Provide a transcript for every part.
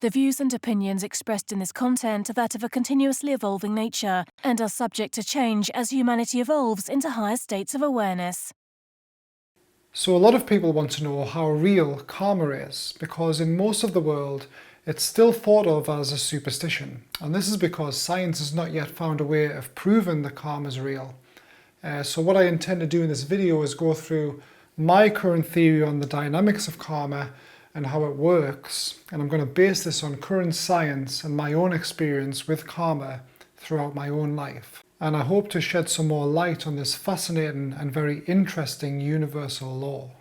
The views and opinions expressed in this content are that of a continuously evolving nature and are subject to change as humanity evolves into higher states of awareness. So a lot of people want to know how real karma is, because in most of the world it's still thought of as a superstition. And this is because science has not yet found a way of proving that karma is real. So what I intend to do in this video is go through my current theory on the dynamics of karma and how it works. And I'm going to base this on current science and my own experience with karma throughout my own life. And I hope to shed some more light on this fascinating and very interesting universal law.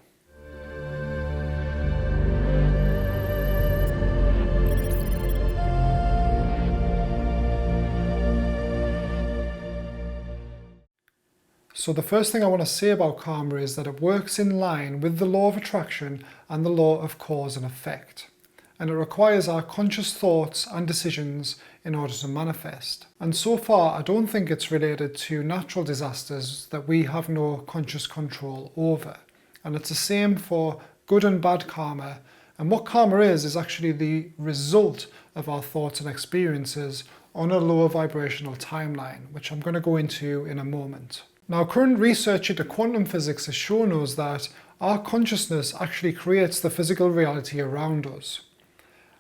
So the first thing I want to say about karma is that it works in line with the law of attraction and the law of cause and effect. And it requires our conscious thoughts and decisions in order to manifest. And so far, I don't think it's related to natural disasters that we have no conscious control over. And it's the same for good and bad karma. And what karma is actually the result of our thoughts and experiences on a lower vibrational timeline, which I'm going to go into in a moment. Now, current research into quantum physics has shown us that our consciousness actually creates the physical reality around us.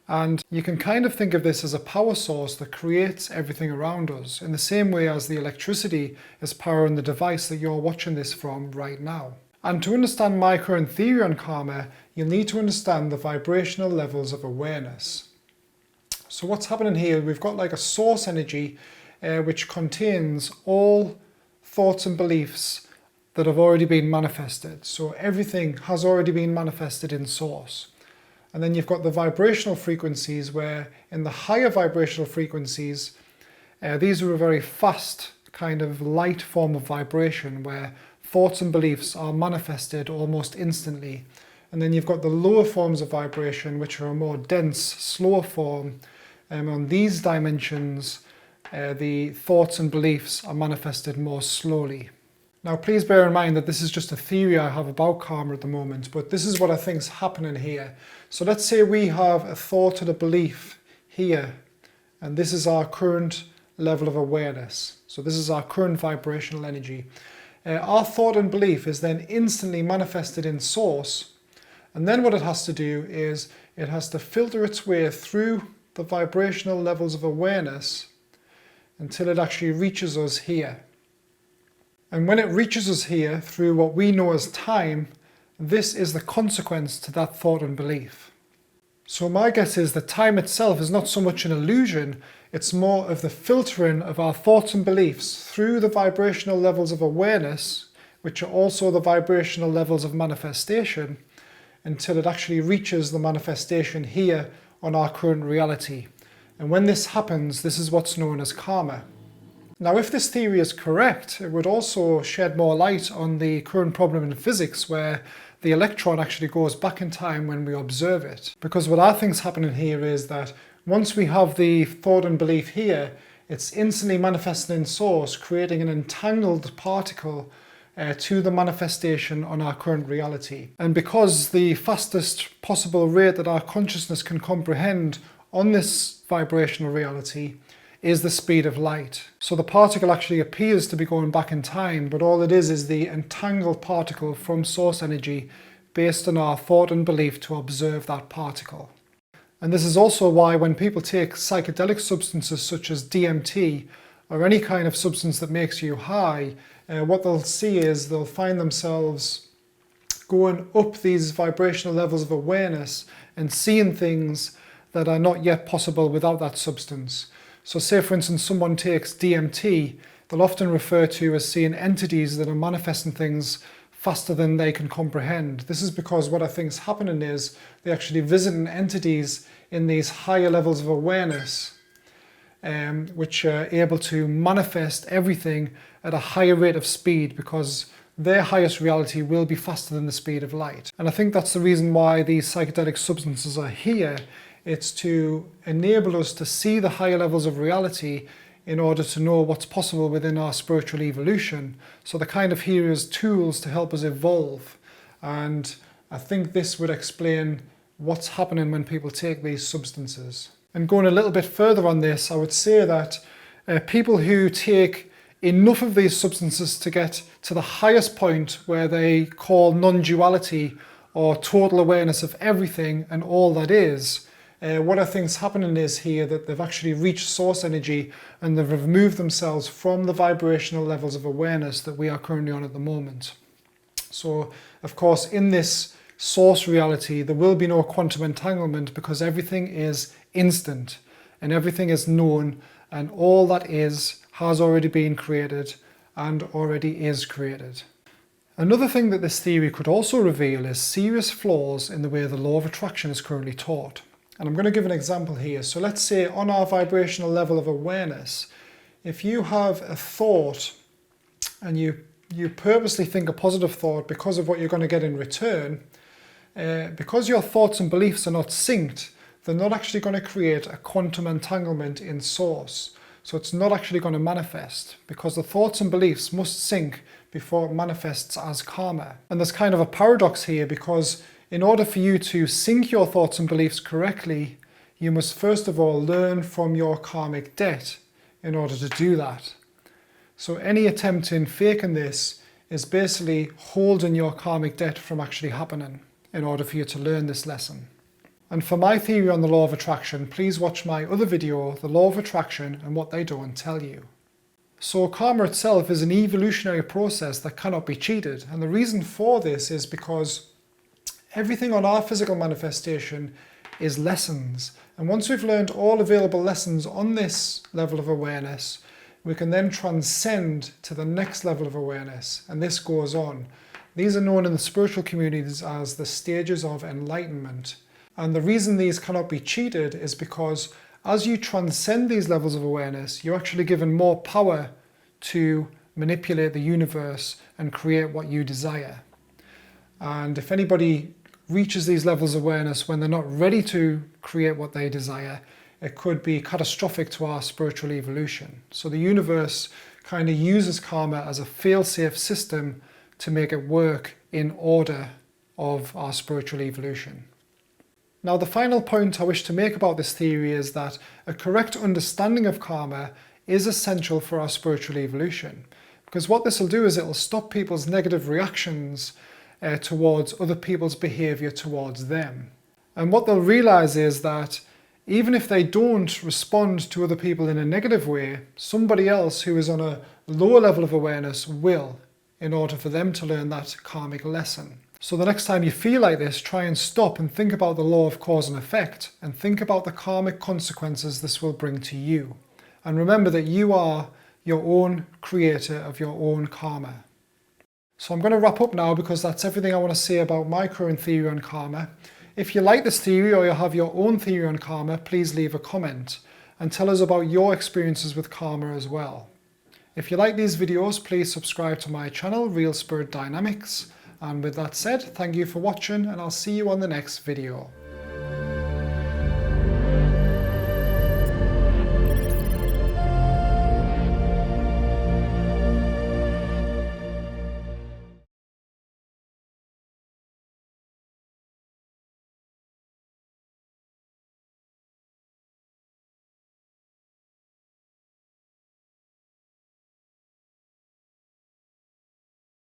And you can kind of think of this as a power source that creates everything around us, in the same way as the electricity is powering the device that you're watching this from right now. And to understand my current theory on karma, you'll need to understand the vibrational levels of awareness. So what's happening here, we've got like a source energy which contains all thoughts and beliefs that have already been manifested. So everything has already been manifested in source. And then you've got the vibrational frequencies, where in the higher vibrational frequencies, these are a very fast kind of light form of vibration where thoughts and beliefs are manifested almost instantly. And then you've got the lower forms of vibration, which are a more dense, slower form. On these dimensions, the thoughts and beliefs are manifested more slowly. Now, please bear in mind that this is just a theory I have about karma at the moment, but this is what I think is happening here. So let's say we have a thought and a belief here, and this is our current level of awareness. So this is our current vibrational energy. Our thought and belief is then instantly manifested in source, and then what it has to do is it has to filter its way through the vibrational levels of awareness until it actually reaches us here. And when it reaches us here through what we know as time, this is the consequence to that thought and belief. So my guess is that time itself is not so much an illusion, it's more of the filtering of our thoughts and beliefs through the vibrational levels of awareness, which are also the vibrational levels of manifestation, until it actually reaches the manifestation here on our current reality. And when this happens, this is what's known as karma. Now, if this theory is correct, it would also shed more light on the current problem in physics where the electron actually goes back in time when we observe it. Because what I think is happening here is that once we have the thought and belief here, it's instantly manifested in source, creating an entangled particle to the manifestation on our current reality. And because the fastest possible rate that our consciousness can comprehend on this vibrational reality is the speed of light. So the particle actually appears to be going back in time, but all it is the entangled particle from source energy based on our thought and belief to observe that particle. And this is also why when people take psychedelic substances such as DMT or any kind of substance that makes you high, what they'll see is they'll find themselves going up these vibrational levels of awareness and seeing things that are not yet possible without that substance. So say for instance someone takes DMT, they'll often refer to as seeing entities that are manifesting things faster than they can comprehend. This is because what I think is happening is they're actually visiting entities in these higher levels of awareness, which are able to manifest everything at a higher rate of speed because their highest reality will be faster than the speed of light. And I think that's the reason why these psychedelic substances are here. It's to enable us to see the higher levels of reality in order to know what's possible within our spiritual evolution. So they're kind of here as tools to help us evolve. And I think this would explain what's happening when people take these substances. And going a little bit further on this, I would say that people who take enough of these substances to get to the highest point where they call non-duality or total awareness of everything and all that is, what I think is happening is here that they've actually reached source energy and they've removed themselves from the vibrational levels of awareness that we are currently on at the moment. So, of course, in this source reality, there will be no quantum entanglement because everything is instant and everything is known, and all that is has already been created and already is created. Another thing that this theory could also reveal is serious flaws in the way the law of attraction is currently taught. And I'm going to give an example here. So let's say on our vibrational level of awareness, if you have a thought and you purposely think a positive thought because of what you're going to get in return, because your thoughts and beliefs are not synced, they're not actually going to create a quantum entanglement in source. So it's not actually going to manifest because the thoughts and beliefs must sync before it manifests as karma. And there's kind of a paradox here because in order for you to sync your thoughts and beliefs correctly, you must first of all learn from your karmic debt in order to do that. So any attempt in faking this is basically holding your karmic debt from actually happening in order for you to learn this lesson. And for my theory on the law of attraction, please watch my other video, The Law of Attraction and What They Don't Tell You. So karma itself is an evolutionary process that cannot be cheated. And the reason for this is because everything on our physical manifestation is lessons. And once we've learned all available lessons on this level of awareness, we can then transcend to the next level of awareness. And this goes on. These are known in the spiritual communities as the stages of enlightenment. And the reason these cannot be cheated is because as you transcend these levels of awareness, you're actually given more power to manipulate the universe and create what you desire. And if anybody reaches these levels of awareness when they're not ready to create what they desire, it could be catastrophic to our spiritual evolution. So the universe kind of uses karma as a fail-safe system to make it work in order of our spiritual evolution. Now, the final point I wish to make about this theory is that a correct understanding of karma is essential for our spiritual evolution. Because what this will do is it will stop people's negative reactions towards other people's behavior towards them. And what they'll realize is that even if they don't respond to other people in a negative way, somebody else who is on a lower level of awareness will, in order for them to learn that karmic lesson. So the next time you feel like this, try and stop and think about the law of cause and effect and think about the karmic consequences this will bring to you. And remember that you are your own creator of your own karma. So I'm going to wrap up now because that's everything I want to say about my current theory on karma. If you like this theory or you have your own theory on karma, please leave a comment and tell us about your experiences with karma as well. If you like these videos, please subscribe to my channel, Realspiritdynamics. And with that said, thank you for watching and I'll see you on the next video.